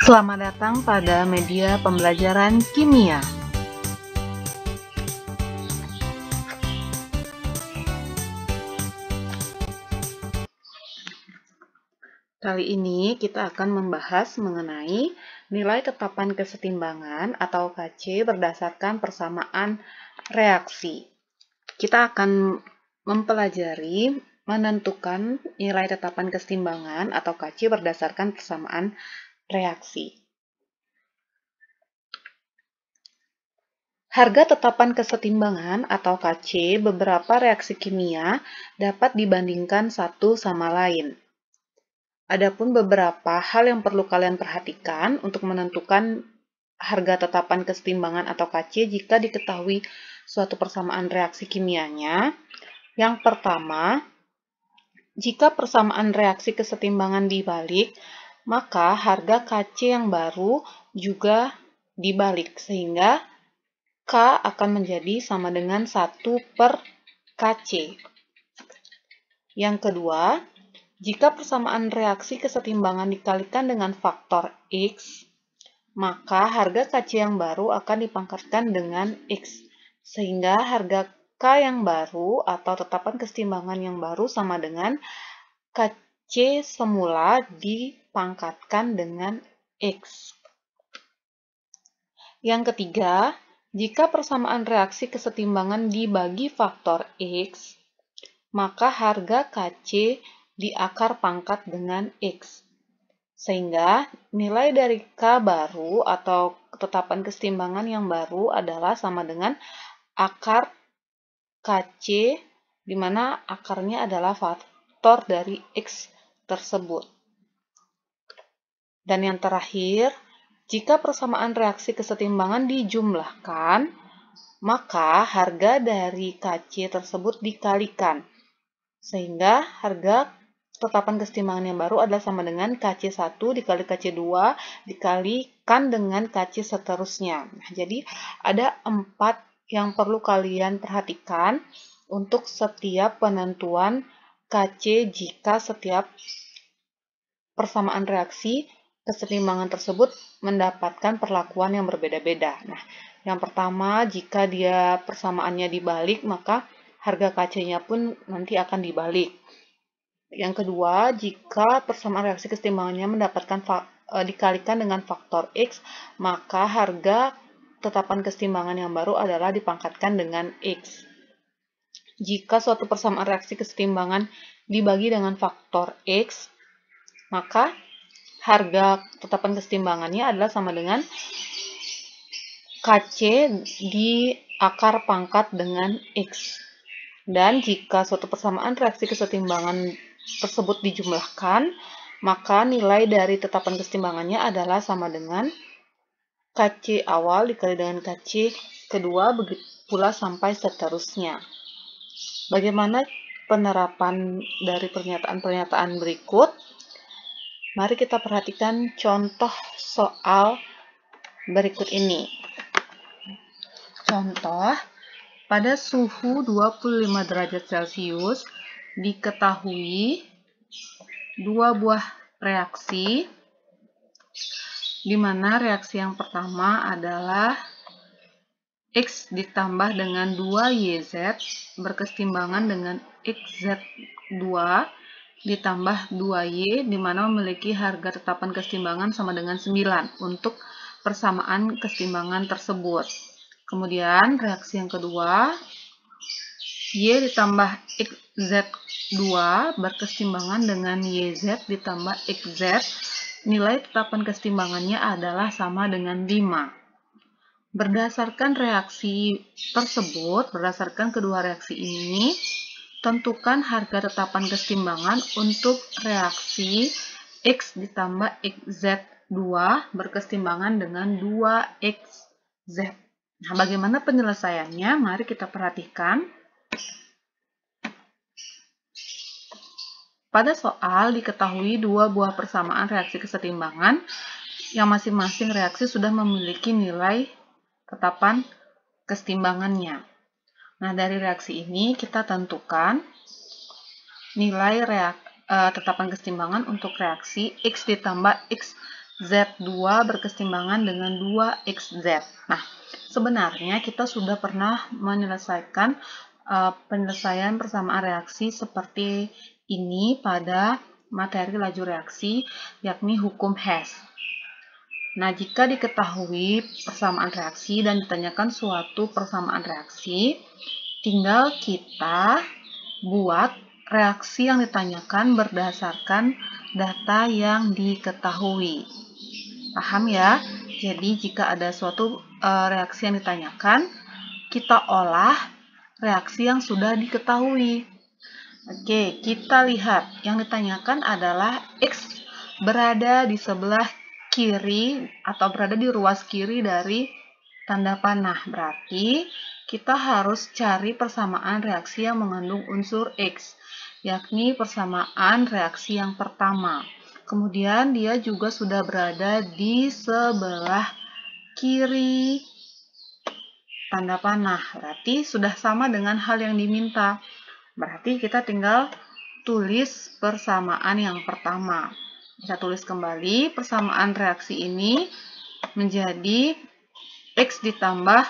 Selamat datang pada media pembelajaran kimia. Kali ini kita akan membahas mengenai nilai tetapan kesetimbangan atau KC berdasarkan persamaan reaksi. Kita akan mempelajari menentukan nilai tetapan kesetimbangan atau KC berdasarkan persamaan reaksi. Harga tetapan kesetimbangan atau KC beberapa reaksi kimia dapat dibandingkan satu sama lain. Adapun beberapa hal yang perlu kalian perhatikan untuk menentukan harga tetapan kesetimbangan atau KC jika diketahui suatu persamaan reaksi kimianya. Yang pertama, jika persamaan reaksi kesetimbangan dibalik, maka harga KC yang baru juga dibalik, sehingga K akan menjadi sama dengan 1/KC. Yang kedua, jika persamaan reaksi kesetimbangan dikalikan dengan faktor X, maka harga KC yang baru akan dipangkatkan dengan X, sehingga harga K yang baru atau tetapan kesetimbangan yang baru sama dengan KC semula dipangkatkan dengan X. Yang ketiga, jika persamaan reaksi kesetimbangan dibagi faktor X, maka harga KC diakar pangkat dengan X. Sehingga nilai dari K baru atau tetapan kesetimbangan yang baru adalah sama dengan akar KC, di mana akarnya adalah faktor dari X tersebut. Dan yang terakhir, jika persamaan reaksi kesetimbangan dijumlahkan, maka harga dari KC tersebut dikalikan. Sehingga harga tetapan kesetimbangan yang baru adalah sama dengan KC1 dikali KC2 dikalikan dengan KC seterusnya. Nah, jadi ada 4 yang perlu kalian perhatikan untuk setiap penentuan KC jika setiap persamaan reaksi kesetimbangan tersebut mendapatkan perlakuan yang berbeda-beda. Nah, yang pertama, jika dia persamaannya dibalik, maka harga KC-nya pun nanti akan dibalik. Yang kedua, jika persamaan reaksi kesetimbangannya dikalikan dengan faktor X, maka harga tetapan kesetimbangan yang baru adalah dipangkatkan dengan X. Jika suatu persamaan reaksi kesetimbangan dibagi dengan faktor X, maka harga tetapan kesetimbangannya adalah sama dengan KC di akar pangkat dengan X. Dan jika suatu persamaan reaksi kesetimbangan tersebut dijumlahkan, maka nilai dari tetapan kesetimbangannya adalah sama dengan KC awal dikali dengan KC kedua, begitu pula sampai seterusnya. Bagaimana penerapan dari pernyataan-pernyataan berikut? Mari kita perhatikan contoh soal berikut ini. Contoh, pada suhu 25 derajat Celcius diketahui dua buah reaksi, di mana reaksi yang pertama adalah X ditambah dengan 2YZ berkesetimbangan dengan XZ2 ditambah 2Y, di mana memiliki harga tetapan kesetimbangan sama dengan 9 untuk persamaan kesetimbangan tersebut. Kemudian reaksi yang kedua, Y ditambah XZ2 berkesetimbangan dengan YZ ditambah XZ, nilai tetapan kesetimbangannya adalah sama dengan 5. Berdasarkan reaksi tersebut, berdasarkan kedua reaksi ini, tentukan harga tetapan kesetimbangan untuk reaksi X ditambah XZ2 berkesetimbangan dengan 2XZ. Nah, bagaimana penyelesaiannya? Mari kita perhatikan. Pada soal diketahui dua buah persamaan reaksi kesetimbangan yang masing-masing reaksi sudah memiliki nilai tetapan kesetimbangannya. Nah, dari reaksi ini kita tentukan nilai tetapan kesetimbangan untuk reaksi X ditambah XZ Z2 berkesetimbangan dengan 2XZ. Nah, sebenarnya kita sudah pernah menyelesaikan penyelesaian persamaan reaksi seperti ini pada materi laju reaksi, yakni hukum Hess. Nah, jika diketahui persamaan reaksi dan ditanyakan suatu persamaan reaksi, tinggal kita buat reaksi yang ditanyakan berdasarkan data yang diketahui. Paham ya? Jadi, jika ada suatu reaksi yang ditanyakan, kita olah reaksi yang sudah diketahui. Oke, kita lihat. Yang ditanyakan adalah X berada di sebelah kiri atau berada di ruas kiri dari tanda panah. Berarti kita harus cari persamaan reaksi yang mengandung unsur X, yakni persamaan reaksi yang pertama. Kemudian dia juga sudah berada di sebelah kiri tanda panah. Berarti sudah sama dengan hal yang diminta. Berarti kita tinggal tulis persamaan yang pertama. Kita tulis kembali persamaan reaksi ini menjadi X ditambah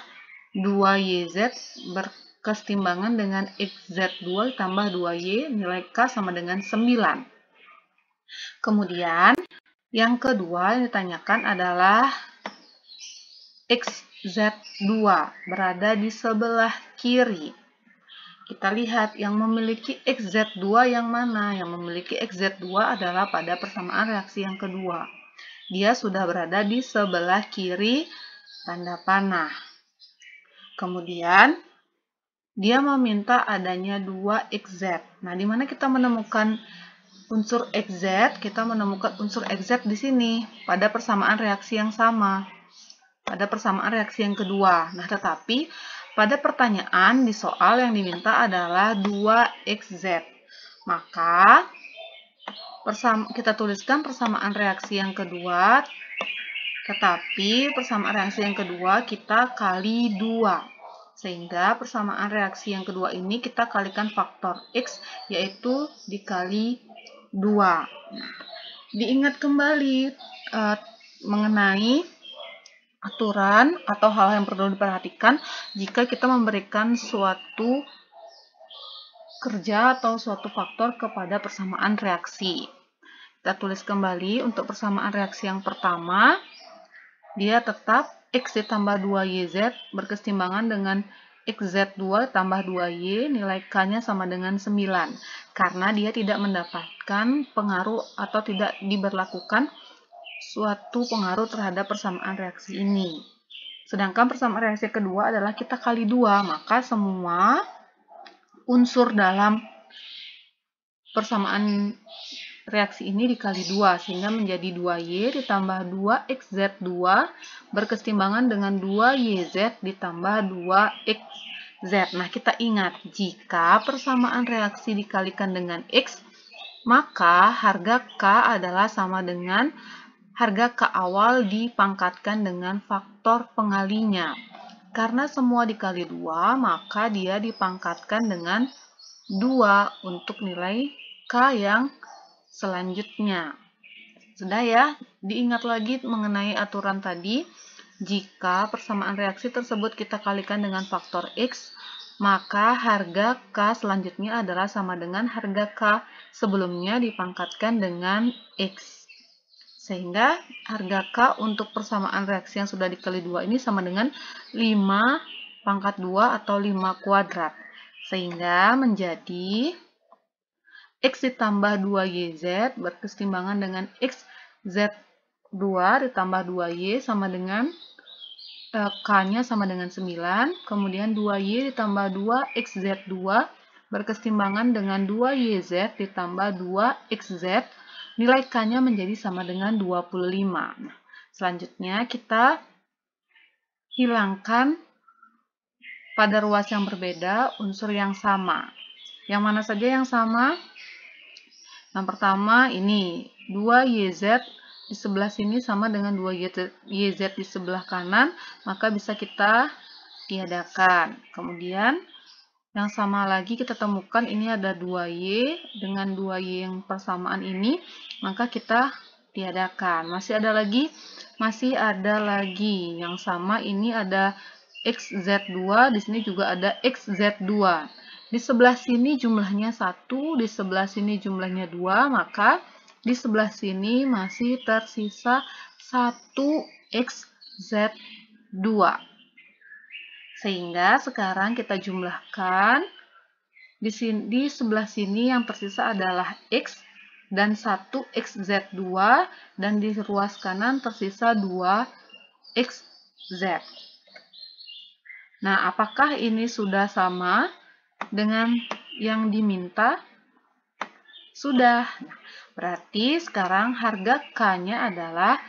2YZ berkesetimbangan dengan XZ2 ditambah 2Y, nilai K sama dengan 9. Kemudian, yang kedua yang ditanyakan adalah XZ2 berada di sebelah kiri. Kita lihat yang memiliki XZ2 yang mana? Yang memiliki XZ2 adalah pada persamaan reaksi yang kedua. Dia sudah berada di sebelah kiri tanda panah. Kemudian, dia meminta adanya 2XZ. Nah, di mana kita menemukan unsur XZ? Kita menemukan unsur XZ di sini, pada persamaan reaksi yang sama. Pada persamaan reaksi yang kedua. Nah, tetapi pada pertanyaan di soal yang diminta adalah 2XZ. Maka, kita tuliskan persamaan reaksi yang kedua, tetapi persamaan reaksi yang kedua kita kali 2. Sehingga persamaan reaksi yang kedua ini kita kalikan faktor X, yaitu dikali 2. Nah, diingat kembali mengenai aturan atau hal yang perlu diperhatikan jika kita memberikan suatu kerja atau suatu faktor kepada persamaan reaksi. Kita tulis kembali untuk persamaan reaksi yang pertama, dia tetap X ditambah 2YZ berkesetimbangan dengan XZ2 tambah 2Y, nilai K-nya sama dengan 9. Karena dia tidak mendapatkan pengaruh atau tidak diberlakukan suatu pengaruh terhadap persamaan reaksi ini. Sedangkan persamaan reaksi kedua adalah kita kali 2, maka semua unsur dalam persamaan reaksi ini dikali 2, sehingga menjadi 2Y ditambah 2XZ2 berkesetimbangan dengan 2YZ ditambah 2XZ. Nah, kita ingat, jika persamaan reaksi dikalikan dengan X, maka harga K adalah sama dengan harga K awal dipangkatkan dengan faktor pengalinya. Karena semua dikali 2, maka dia dipangkatkan dengan 2 untuk nilai K yang selanjutnya. Sudah ya, diingat lagi mengenai aturan tadi. Jika persamaan reaksi tersebut kita kalikan dengan faktor X, maka harga K selanjutnya adalah sama dengan harga K sebelumnya dipangkatkan dengan X. Sehingga harga K untuk persamaan reaksi yang sudah dikali 2 ini sama dengan 5 pangkat 2 atau 5 kuadrat. Sehingga menjadi X ditambah 2YZ berkesetimbangan dengan XZ2 ditambah 2Y sama dengan K-nya sama dengan 9. Kemudian 2Y ditambah 2XZ2 berkesetimbangan dengan 2YZ ditambah 2XZ. Nilai K-nya menjadi sama dengan 25. Nah, selanjutnya kita hilangkan pada ruas yang berbeda unsur yang sama. Yang mana saja yang sama? Yang pertama ini 2YZ di sebelah sini sama dengan 2YZ di sebelah kanan, maka bisa kita tiadakan. Kemudian yang sama lagi kita temukan ini ada 2Y dengan 2Y yang persamaan ini, maka kita tiadakan. Masih ada lagi yang sama, ini ada XZ2, di sini juga ada XZ2. Di sebelah sini jumlahnya 1, di sebelah sini jumlahnya 2, maka di sebelah sini masih tersisa 1XZ2. Sehingga sekarang kita jumlahkan, di sebelah sini yang tersisa adalah X dan 1XZ2, dan di ruas kanan tersisa 2XZ. Nah, apakah ini sudah sama dengan yang diminta? Sudah. Nah, berarti sekarang harga K-nya adalah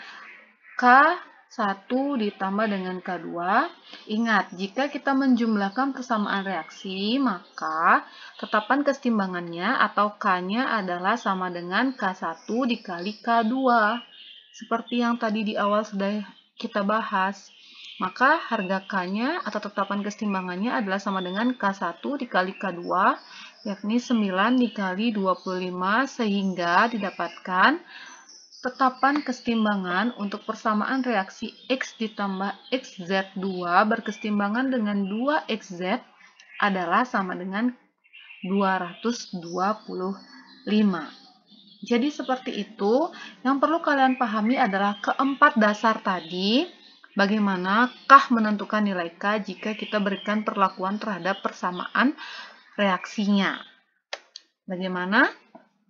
K1 ditambah dengan K2. Ingat, jika kita menjumlahkan persamaan reaksi, maka tetapan kesetimbangannya atau K-nya adalah sama dengan K1 dikali K2. Seperti yang tadi di awal sudah kita bahas. Maka harga K-nya atau tetapan kesetimbangannya adalah sama dengan K1 dikali K2, yakni 9 dikali 25, sehingga didapatkan tetapan kesetimbangan untuk persamaan reaksi X ditambah XZ2 berkesetimbangan dengan 2XZ adalah sama dengan 225. Jadi seperti itu. Yang perlu kalian pahami adalah keempat dasar tadi. Bagaimanakah menentukan nilai K jika kita berikan perlakuan terhadap persamaan reaksinya? Bagaimana?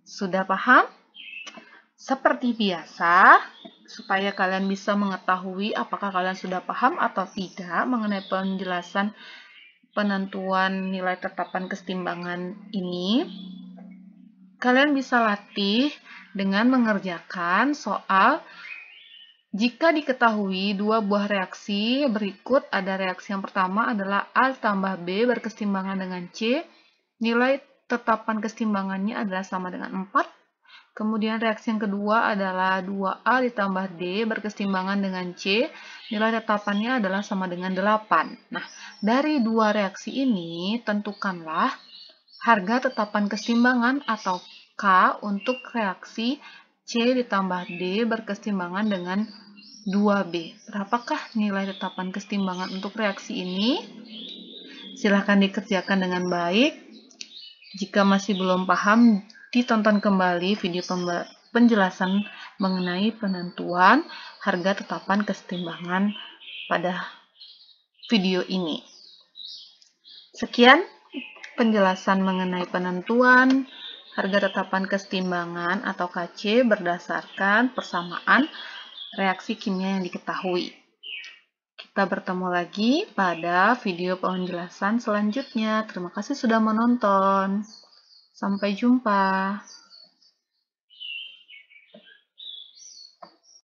Sudah paham? Seperti biasa, supaya kalian bisa mengetahui apakah kalian sudah paham atau tidak mengenai penjelasan penentuan nilai tetapan kesetimbangan ini, kalian bisa latih dengan mengerjakan soal. Jika diketahui dua buah reaksi berikut, ada reaksi yang pertama adalah A tambah B berkesetimbangan dengan C, nilai tetapan kesetimbangannya adalah sama dengan 4. Kemudian reaksi yang kedua adalah 2A ditambah D berkesetimbangan dengan C, nilai tetapannya adalah sama dengan 8. Nah, dari dua reaksi ini, tentukanlah harga tetapan kesetimbangan atau K untuk reaksi C ditambah D berkesetimbangan dengan 2B. Berapakah nilai tetapan kesetimbangan untuk reaksi ini? Silahkan dikerjakan dengan baik. Jika masih belum paham, ditonton kembali video penjelasan mengenai penentuan harga tetapan kesetimbangan pada video ini. Sekian penjelasan mengenai penentuan harga tetapan kesetimbangan atau KC berdasarkan persamaan reaksi kimia yang diketahui. Kita bertemu lagi pada video penjelasan selanjutnya. Terima kasih sudah menonton. Sampai jumpa.